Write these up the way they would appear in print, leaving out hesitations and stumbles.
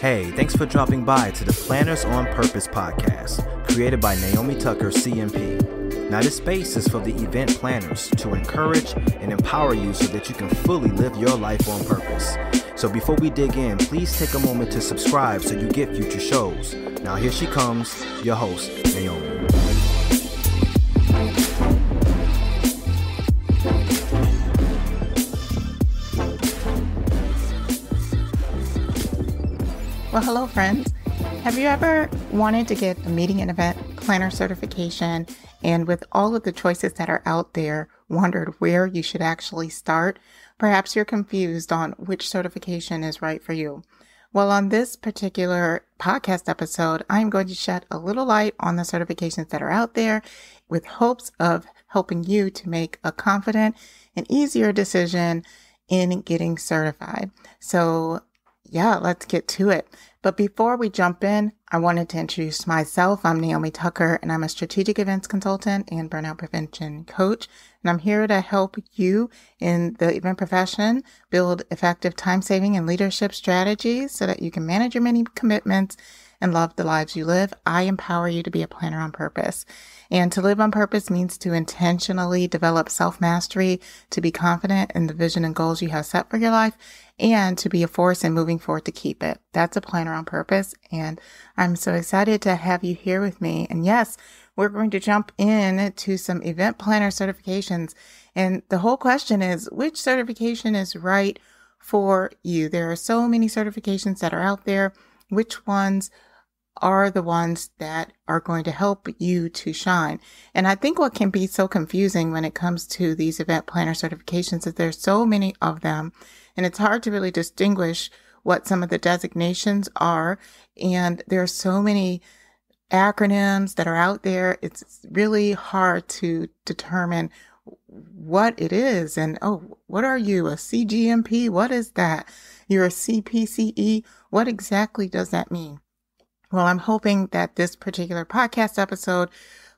Hey, thanks for dropping by to the Planners on Purpose podcast, created by Naomi Tucker, CMP. Now, this space is for the event planners to encourage and empower you so that you can fully live your life on purpose. So before we dig in, please take a moment to subscribe so you get future shows. Now, here she comes, your host, Naomi. Well, hello, friends. Have you ever wanted to get a meeting and event planner certification, and with all of the choices that are out there, wondered where you should actually start? Perhaps you're confused on which certification is right for you. Well, on this particular podcast episode, I'm going to shed a little light on the certifications that are out there with hopes of helping you to make a confident and easier decision in getting certified. So yeah, let's get to it. But before we jump in, I wanted to introduce myself. I'm Naomi Tucker, and I'm a strategic events consultant and burnout prevention coach. And I'm here to help you in the event profession build effective time-saving and leadership strategies so that you can manage your many commitments and love the lives you live. I empower you to be a planner on purpose. And to live on purpose means to intentionally develop self-mastery, to be confident in the vision and goals you have set for your life, and to be a force in moving forward to keep it. That's a planner on purpose. And I'm so excited to have you here with me. And yes, we're going to jump in to some event planner certifications. And the whole question is, which certification is right for you? There are so many certifications that are out there. Which ones are the ones that are going to help you to shine? And I think what can be so confusing when it comes to these event planner certifications is there's so many of them, and it's hard to really distinguish what some of the designations are. And there are so many acronyms that are out there. It's really hard to determine what it is. And, oh, what are you? A CGMP? What is that? You're a CPCE? What exactly does that mean? Well, I'm hoping that this particular podcast episode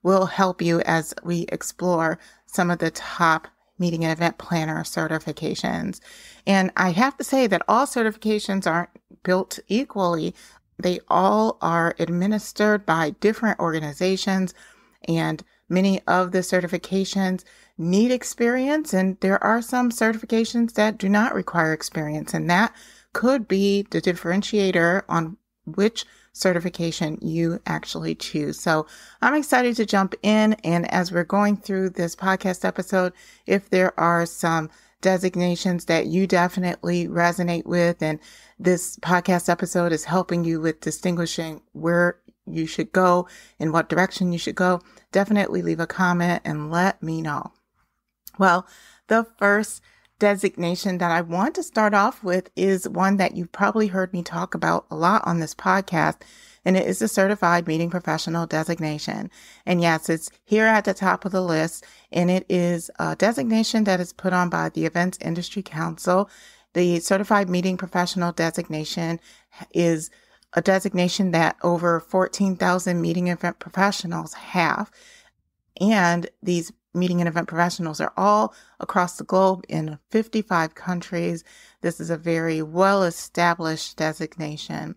will help you as we explore some of the top meeting and event planner certifications. And I have to say that all certifications aren't built equally. They all are administered by different organizations, and many of the certifications need experience, and there are some certifications that do not require experience, and that could be the differentiator on which certification you actually choose. So I'm excited to jump in. And as we're going through this podcast episode, if there are some designations that you definitely resonate with, and this podcast episode is helping you with distinguishing where you should go and what direction you should go, definitely leave a comment and let me know. Well, the first designation that I want to start off with is one that you've probably heard me talk about a lot on this podcast, and it is the Certified Meeting Professional designation. And yes, it's here at the top of the list, and it is a designation that is put on by the Events Industry Council. The Certified Meeting Professional designation is a designation that over 14,000 meeting event professionals have. And these meeting and event professionals are all across the globe in 55 countries. This is a very well-established designation.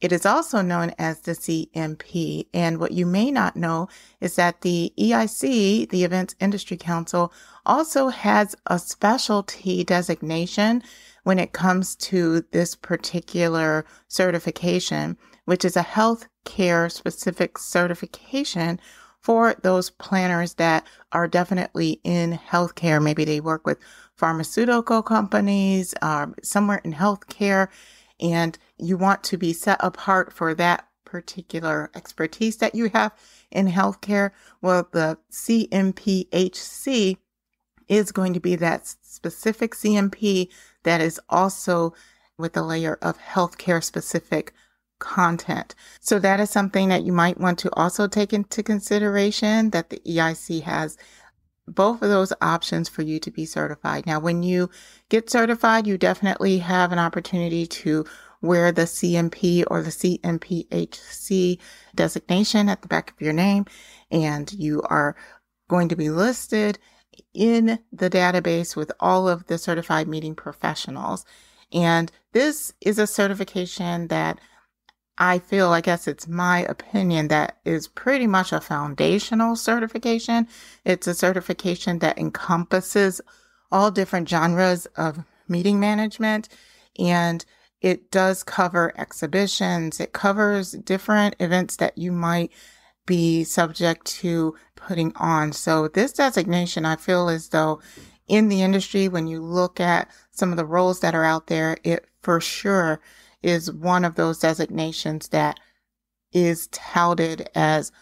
It is also known as the CMP. And what you may not know is that the EIC, the Events Industry Council, also has a specialty designation when it comes to this particular certification, which is a healthcare specific certification for those planners that are definitely in healthcare. Maybe they work with pharmaceutical companies, somewhere in healthcare, and you want to be set apart for that particular expertise that you have in healthcare. Well, the CMPHC is going to be that specific CMP that is also with a layer of healthcare specific content. So that is something that you might want to also take into consideration, that the EIC has both of those options for you to be certified. Now, when you get certified, you definitely have an opportunity to wear the CMP or the CMPHC designation at the back of your name, and you are going to be listed in the database with all of the certified meeting professionals. And this is a certification that I feel, I guess it's my opinion, that is pretty much a foundational certification. It's a certification that encompasses all different genres of meeting management, and it does cover exhibitions. It covers different events that you might be subject to putting on. So this designation, I feel as though in the industry, when you look at some of the roles that are out there, it for sure is one of those designations that is touted as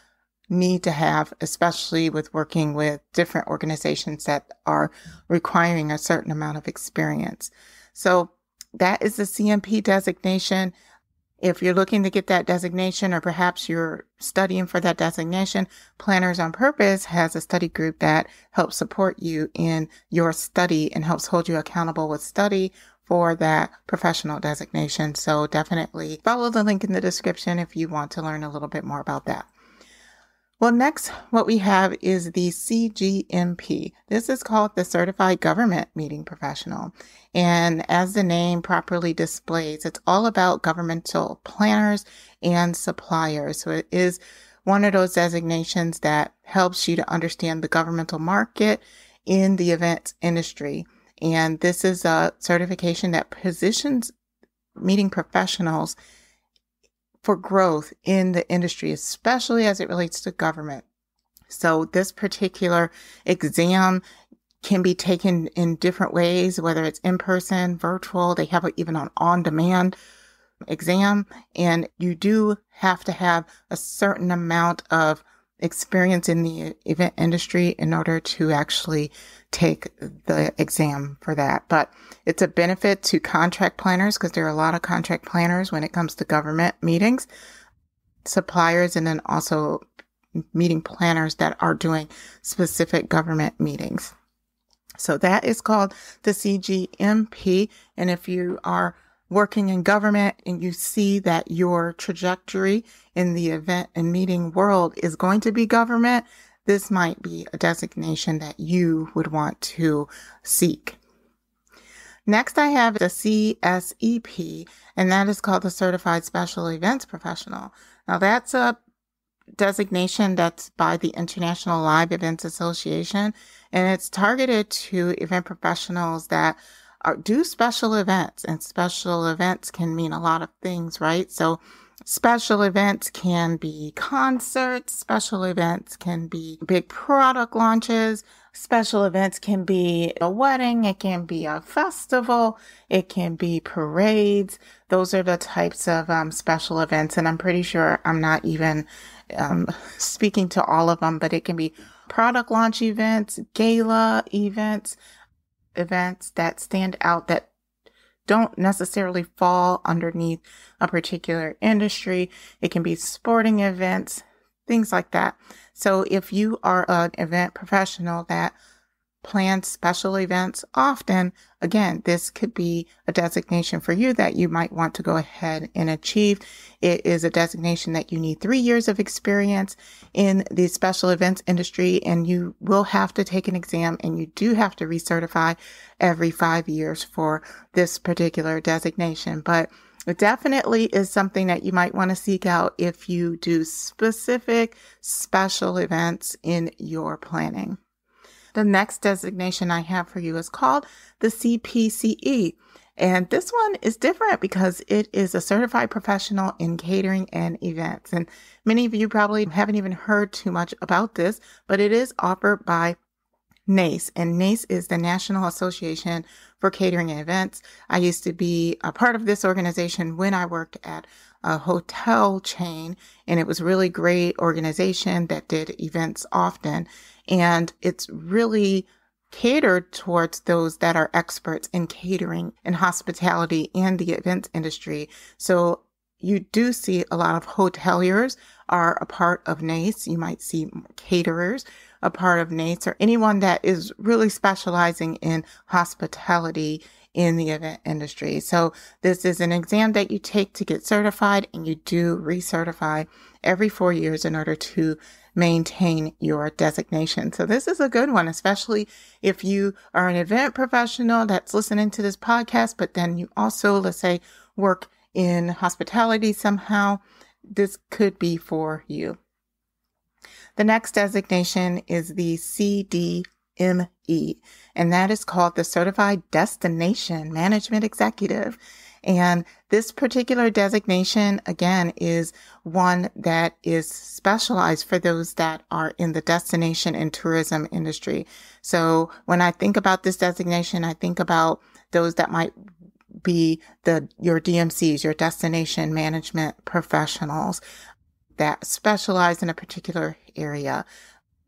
need to have, especially with working with different organizations that are requiring a certain amount of experience. So that is the CMP designation. If you're looking to get that designation, or perhaps you're studying for that designation, Planners on Purpose has a study group that helps support you in your study and helps hold you accountable with study for that professional designation. So definitely follow the link in the description if you want to learn a little bit more about that. Well, next, what we have is the CGMP. This is called the Certified Government Meeting Professional. And as the name properly displays, it's all about governmental planners and suppliers. So it is one of those designations that helps you to understand the governmental market in the events industry. And this is a certification that positions meeting professionals for growth in the industry, especially as it relates to government. So this particular exam can be taken in different ways, whether it's in person, virtual. They have even an on-demand exam, and you do have to have a certain amount of experience in the event industry in order to actually take the exam for that. But it's a benefit to contract planners because there are a lot of contract planners when it comes to government meetings, suppliers, and then also meeting planners that are doing specific government meetings. So that is called the CGMP. And if you are working in government and you see that your trajectory in the event and meeting world is going to be government, this might be a designation that you would want to seek. Next, I have the CSEP, and that is called the Certified Special Events Professional. Now, that's a designation that's by the International Live Events Association, and it's targeted to event professionals that do special events, and special events can mean a lot of things, right? So special events can be concerts, special events can be big product launches, special events can be a wedding, it can be a festival, it can be parades. Those are the types of special events, and I'm pretty sure I'm not even speaking to all of them, but it can be product launch events, gala events, events that stand out that don't necessarily fall underneath a particular industry. It can be sporting events, things like that. So if you are an event professional that plans special events often, again, this could be a designation for you that you might want to go ahead and achieve. It is a designation that you need 3 years of experience in the special events industry, and you will have to take an exam, and you do have to recertify every 5 years for this particular designation. But it definitely is something that you might want to seek out if you do specific special events in your planning. The next designation I have for you is called the CPCE. And this one is different because it is a certified professional in catering and events. And many of you probably haven't even heard too much about this, but it is offered by NACE, and NACE is the National Association for Catering and Events. I used to be a part of this organization when I worked at a hotel chain, and it was a really great organization that did events often. And it's really catered towards those that are experts in catering and hospitality and the events industry. So you do see a lot of hoteliers are a part of NACE. You might see caterers a part of NACE, or anyone that is really specializing in hospitality in the event industry. So this is an exam that you take to get certified, and you do recertify every 4 years in order to maintain your designation. So this is a good one, especially if you are an event professional that's listening to this podcast, but then you also, let's say, work in hospitality somehow, this could be for you. The next designation is the CDME, and that is called the Certified Destination Management Executive. And this particular designation, again, is one that is specialized for those that are in the destination and tourism industry. So when I think about this designation, I think about those that might be your DMCs, your destination management professionals that specialize in a particular area.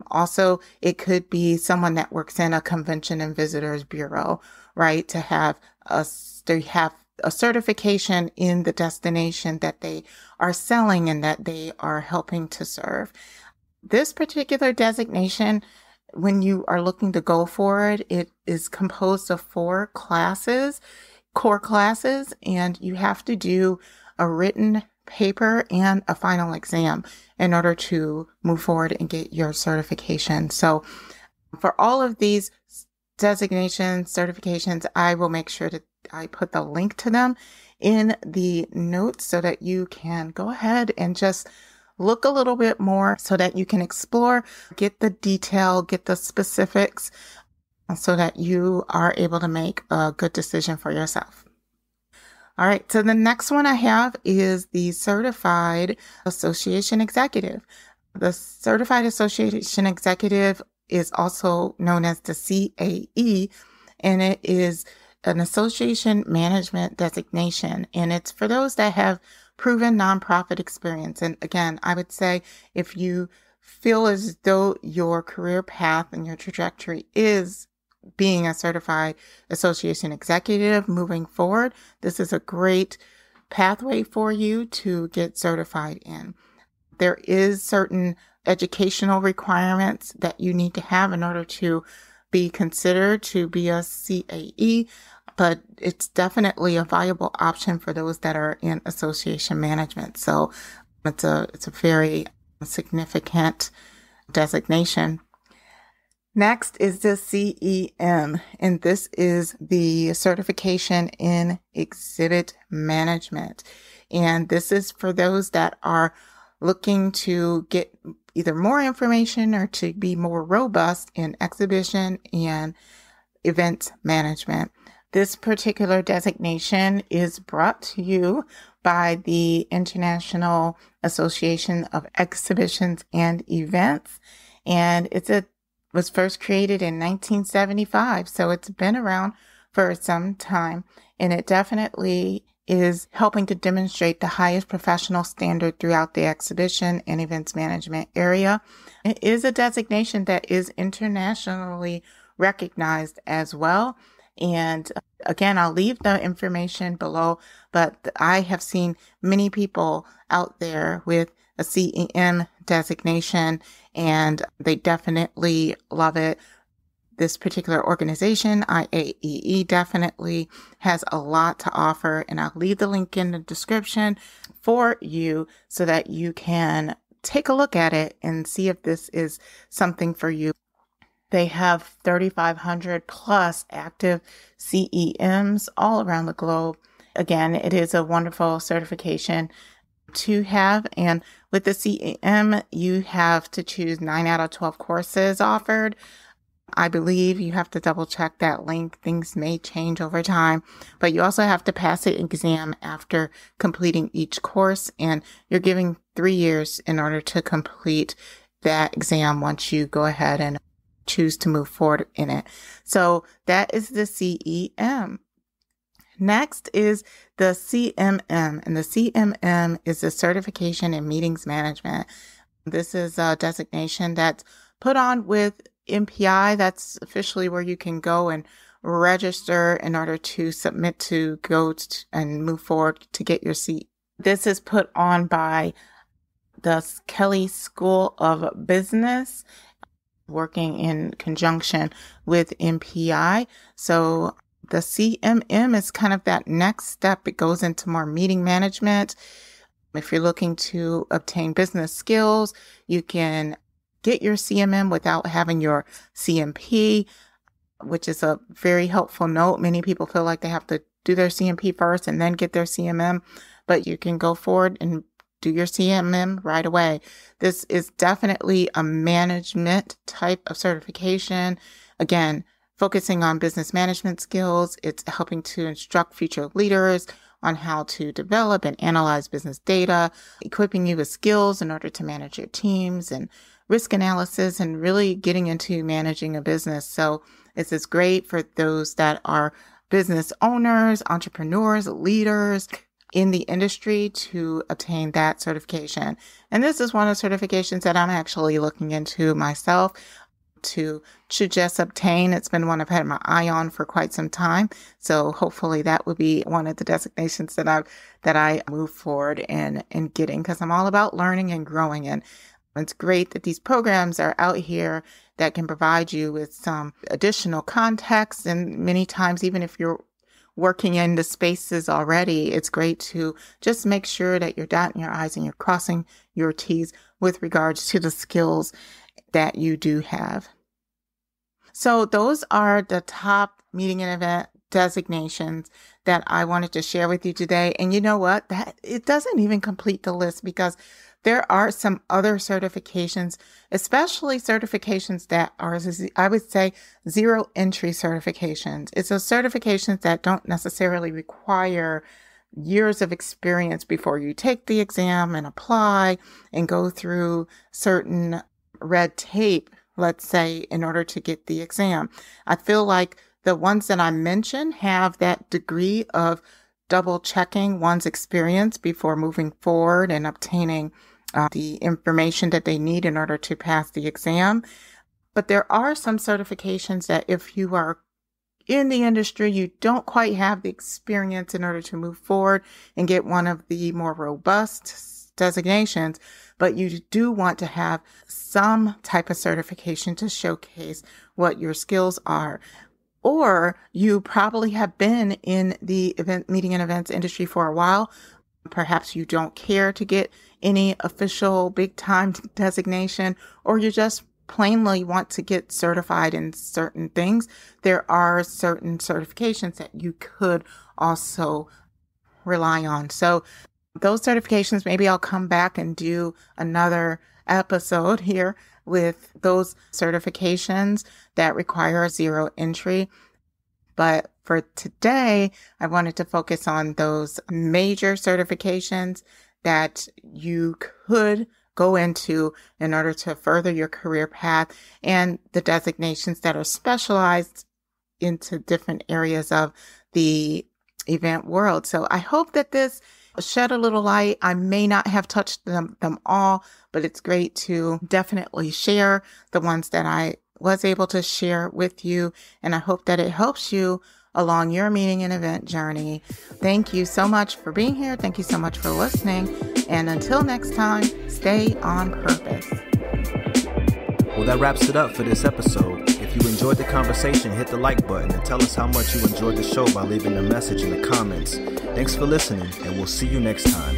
Also, it could be someone that works in a convention and visitors bureau, right? To have a certification in the destination that they are selling and that they are helping to serve. This particular designation, when you are looking to go for it, it is composed of 4 classes, core classes, and you have to do a written paper and a final exam in order to move forward and get your certification. So for all of these designations, certifications, I will make sure that I put the link to them in the notes so that you can go ahead and just look a little bit more so that you can explore, get the detail, get the specifics so that you are able to make a good decision for yourself. All right, so the next one I have is the Certified Association Executive. The Certified Association Executive is also known as the CAE, and it is an association management designation, and it's for those that have proven nonprofit experience. And again, I would say if you feel as though your career path and your trajectory is being a certified association executive moving forward, this is a great pathway for you to get certified in. There is certain educational requirements that you need to have in order to be considered to be a CAE, but it's definitely a viable option for those that are in association management. So it's a very significant designation. Next is the CEM, and this is the certification in exhibit management. And this is for those that are looking to get either more information or to be more robust in exhibition and events management. This particular designation is brought to you by the International Association of Exhibitions and Events, and was first created in 1975, so it's been around for some time, and it definitely is helping to demonstrate the highest professional standard throughout the exhibition and events management area. It is a designation that is internationally recognized as well. And again, I'll leave the information below, but I have seen many people out there with a CEM designation, and they definitely love it. This particular organization, IAEE, definitely has a lot to offer, and I'll leave the link in the description for you so that you can take a look at it and see if this is something for you. They have 3,500 plus active CEMs all around the globe. Again, it is a wonderful certification to have. And with the CEM, you have to choose 9 out of 12 courses offered. I believe you have to double check that link. Things may change over time, but you also have to pass the exam after completing each course. And you're giving 3 years in order to complete that exam once you go ahead and choose to move forward in it. So that is the CEM. Next is the CMM, and the CMM is the Certification in Meetings Management. This is a designation that's put on with MPI. That's officially where you can go and register in order to submit to go and move forward to get your seat. This is put on by the Kelley School of Business, working in conjunction with MPI. So the CMM is kind of that next step. It goes into more meeting management. If you're looking to obtain business skills, you can get your CMM without having your CMP, which is a very helpful note. Many people feel like they have to do their CMP first and then get their CMM, but you can go forward and do your CMM right away. This is definitely a management type of certification. Again, focusing on business management skills. It's helping to instruct future leaders on how to develop and analyze business data, equipping you with skills in order to manage your teams and risk analysis and really getting into managing a business. So this is great for those that are business owners, entrepreneurs, leaders in the industry to obtain that certification. And this is one of the certifications that I'm actually looking into myself to just obtain. It's been one I've had my eye on for quite some time. So hopefully that would be one of the designations that I move forward in getting, because I'm all about learning and growing. And it's great that these programs are out here that can provide you with some additional context. And many times, even if you're working in the spaces already, it's great to just make sure that you're dotting your I's and you're crossing your T's with regards to the skills that you do have. So those are the top meeting and event designations that I wanted to share with you today. And you know what? That it doesn't even complete the list, because there are some other certifications, especially certifications that are, I would say, zero entry certifications. It's those certifications that don't necessarily require years of experience before you take the exam and apply and go through certain red tape, let's say, in order to get the exam. I feel like the ones that I mentioned have that degree of double checking one's experience before moving forward and obtaining the information that they need in order to pass the exam. But there are some certifications that if you are in the industry, you don't quite have the experience in order to move forward and get one of the more robust designations, but you do want to have some type of certification to showcase what your skills are. Or you probably have been in the meeting and events industry for a while. Perhaps you don't care to get any official big time designation, or you just plainly want to get certified in certain things. There are certain certifications that you could also rely on. So those certifications, maybe I'll come back and do another episode here with those certifications that require zero entry. But for today, I wanted to focus on those major certifications that you could go into in order to further your career path, and the designations that are specialized into different areas of the event world. So I hope that this shed a little light. I may not have touched them all, but it's great to definitely share the ones that I was able to share with you. And I hope that it helps you along your meeting and event journey. Thank you so much for being here. Thank you so much for listening. And until next time, stay on purpose. Well, that wraps it up for this episode. If you enjoyed the conversation, hit the like button and tell us how much you enjoyed the show by leaving a message in the comments. Thanks for listening, and we'll see you next time.